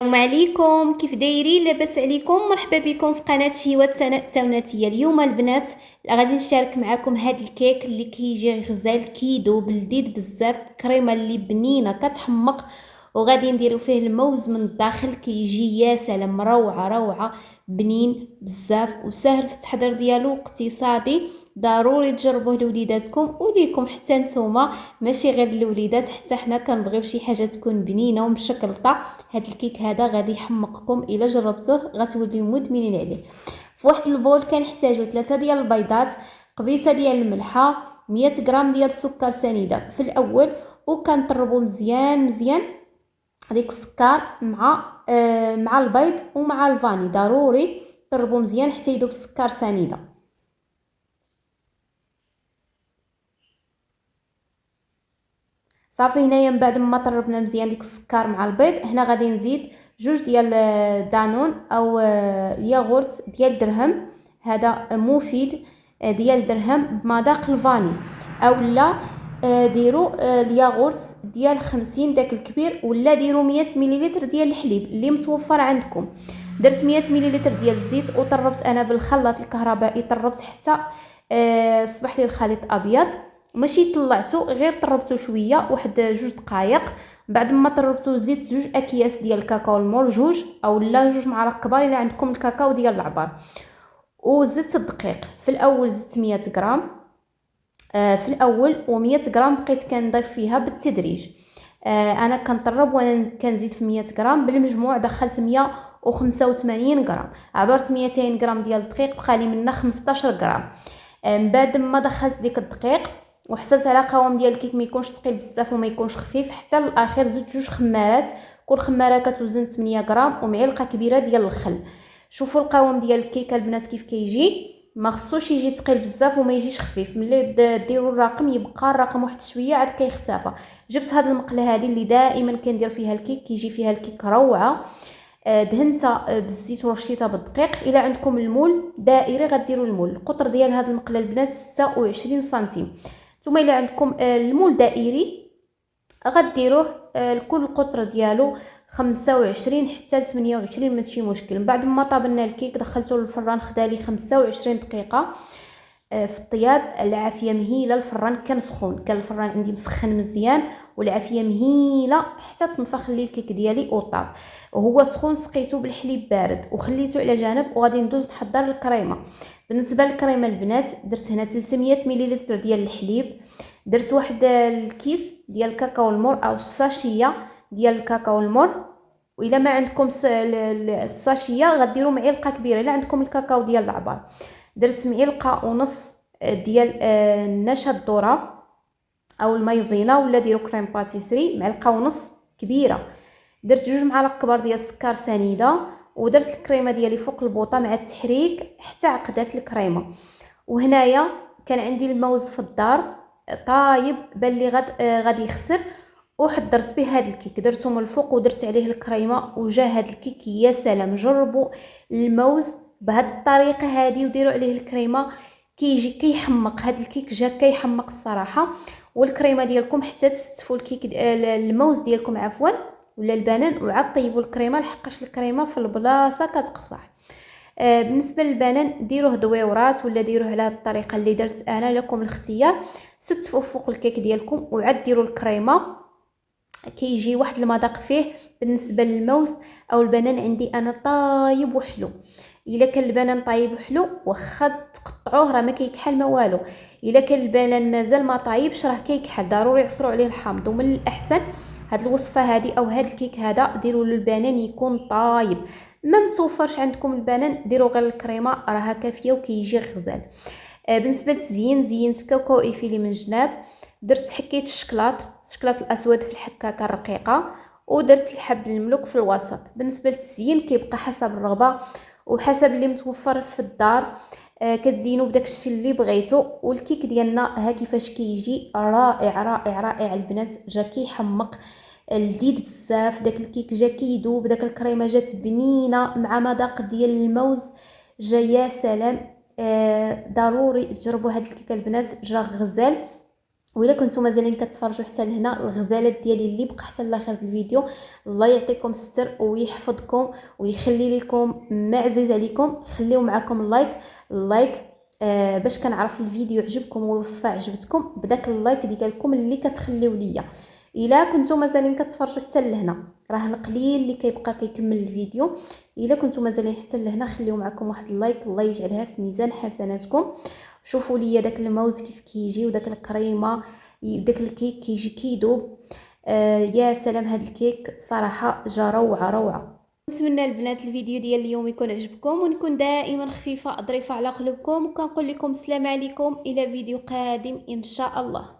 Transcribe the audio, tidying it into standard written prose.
السلام عليكم، كيف دايرين؟ لاباس عليكم؟ مرحبا بكم في قناه شهيوات سناء التوناتيه. اليوم البنات غادي نشارك معكم هذا الكيك اللي كيجي غزال كيدوب لذيذ بزاف، كريمه اللي بنينه كتحمق، وغادي نديرو فيه الموز من الداخل كيجي يا سلام، روعه روعه، بنين بزاف وسهل في التحضير ديالو، اقتصادي. ضروري تجربوه لوليداتكم وليكم حتى نتوما، ماشي غير الوليدات، حتى حنا كنبغيو شي حاجه تكون بنينه ومشكلطه. هاد الكيك هذا غادي يحمقكم، الا جربتوه غتوليو مدمنين عليه. في واحد البول كنحتاجو 3 ديال البيضات، قبيصه ديال الملحه، 100 غرام ديال السكر سنيده في الاول، وكنطربو مزيان مزيان ديك السكر مع البيض ومع الفاني. ضروري طربو مزيان حتى يذوب السكر سنيده. صافي هنايا من بعد ما طربنا مزيان ديك السكر مع البيض، هنا غادي نزيد جوج ديال دانون او الياغورت ديال درهم، هذا مفيد، ديال درهم بمذاق الفاني، او لا ديروا الياغورت ديال 50 داك الكبير، ولا ديروا 100 مليلتر ديال الحليب اللي متوفر عندكم. درت 100 مليلتر ديال الزيت وطربت انا بالخلاط الكهربائي، طربت حتى صبح لي الخليط ابيض، ماشي طلعته غير طربته شويه واحد جوج دقائق. بعد ما طربته زدت جوج اكياس ديال الكاكاو المور، جوج او لا جوج معالق كبار الا عندكم الكاكاو ديال العبار، وزدت الدقيق. في الاول زدت 100 غرام في الاول، و100 غرام بقيت كنضيف فيها بالتدريج. انا كنطرب وانا كنزيد في 100 غرام، بالمجموع دخلت 185 غرام، عبرت 200 غرام ديال الدقيق، بقى لي منها 15 غرام. من بعد ما دخلت ديك الدقيق وحصلت على قوام ديال الكيك ما يكونش ثقيل بزاف وما يكونش خفيف، حتى الاخير زدت جوج خمارات، كل خماره كتوزن 8 غرام، ومعلقه كبيره ديال الخل. شوفوا القوام ديال الكيكه البنات كيف كيجي، ما خصوش يجي ثقيل بزاف وما يجيش خفيف. ملي ديروا الرقم يبقى الرقم واحد شويه عاد كيختفى. جبت هاد المقله هذه اللي دائما كندير فيها الكيك، كيجي فيها الكيك روعه، دهنتها بالزيت ورشيتها بالدقيق. الى عندكم المول دائري غديروا المول. القطر ديال هاد المقله البنات 26 سنتيم. نتوما الى عندكم المول دائري غديروه لكل القطر ديالو 25 حتى ل 28، ماشي مشكل. من بعد ما طابلنا الكيك دخلته للفران، خدالي 25 دقيقه في الطياب. العافيه مهيله، الفران كان سخون، كان الفران عندي مسخن مزيان والعافيه مهيله حتى تنفخ لي الكيك ديالي وطاب. وهو سخون سقيته بالحليب بارد وخليته على جانب، وغادي ندوز نحضر الكريمه. بالنسبه للكريمه البنات درت هنا 300 مليلتر ديال الحليب، درت واحد الكيس ديال الكاكاو المور او الساشيه ديال الكاكاو المور، والا ما عندكم الساشيه غديروا معلقه كبيره. الا عندكم الكاكاو ديال العبار درت معلقه ونص ديال النشا الذره او المايزينا، ولا ديروا كريم باتيسري معلقه ونص كبيره. درت جوج معالق كبار ديال السكر سنيده، ودرت الكريمه ديالي فوق البوطه مع التحريك حتى عقدات الكريمه. وهنايا كان عندي الموز في الدار طايب، بان لي غادي يخسر، وحضرت به هذا الكيك، درته من الفوق ودرت عليه الكريمه، وجا هذا الكيك يا سلام. جربوا الموز بهذه الطريقه هذه وديروا عليه الكريمه، كيجي كيحمق. هذا الكيك جا كيحمق الصراحه. والكريمه ديالكم حتى تستفوا الكيك الموز ديالكم عفوا ولا البنان، وعاد طيبوا الكريمه لحقاش الكريمه في البلاصه كتقصح. بالنسبه للبنان ديروه دويورات ولا ديروه على هذه الطريقه اللي درت انا، لكم الاختيار. ستفوا فوق الكيك ديالكم وعاد ديروا الكريمه، كيجي واحد المذاق فيه. بالنسبه للموز او البنان عندي انا طايب وحلو. الا كان البنان طايب وحلو واخا تقطعوه راه ما كيكحل ما والو. الا كان البنان مازال ما طايبش راه كيكحل، ضروري يعصروا عليه الحامض. ومن الاحسن هاد الوصفه هذه او هاد الكيك هذا ديروا له البنان يكون طايب. ما متوفرش عندكم البنان ديروا غير الكريمه راها كافيه وكيجي غزال. بالنسبه للتزيين زينت بكاكاو ايفيلي من الجناب، درت حكيت الشكلاط الاسود في الحكاكه الرقيقه، ودرت الحب الملوك في الوسط. بالنسبه للتزيين كيبقى حسب الرغبه وحسب اللي متوفر في الدار، كتزينوا بداك الشيء اللي بغيتو. والكيك ديالنا ها كيفاش كيجي رائع رائع رائع البنات، جا كيحمق لذيذ بزاف. داك الكيك جا كيدوب، داك الكريمه جات بنينه مع مذاق ديال الموز، جا يا سلام. ضروري تجربوا هاد الكيكه البنات، جا غزال. وإلا كنتو مازالين كتفرجوا حتى لهنا، الغزالات ديالي اللي بقى حتى لاخر الفيديو، الله يعطيكم الستر ويحفظكم ويخلي لكم ما عزيز عليكم. خليو معكم اللايك باش كنعرف الفيديو عجبكم والوصفه عجبتكم بداك اللايك ديالكم اللي كتخليو ليا. الا كنتو مازالين كتفرجوا حتى لهنا، راه القليل اللي كيبقى كيكمل الفيديو. الا كنتو مازالين حتى لهنا، خليو معكم واحد اللايك، الله يجعلها في ميزان حسناتكم. شوفوا لي داك الموز كيف كيجي، وداك الكريمه، داك الكيك كيجي كيدوب. يا سلام، هاد الكيك صراحه جا روعه روعه. نتمنى البنات الفيديو ديال اليوم يكون عجبكم، ونكون دائما خفيفه ظريفه على قلوبكم، وكنقول لكم السلام عليكم الى فيديو قادم ان شاء الله.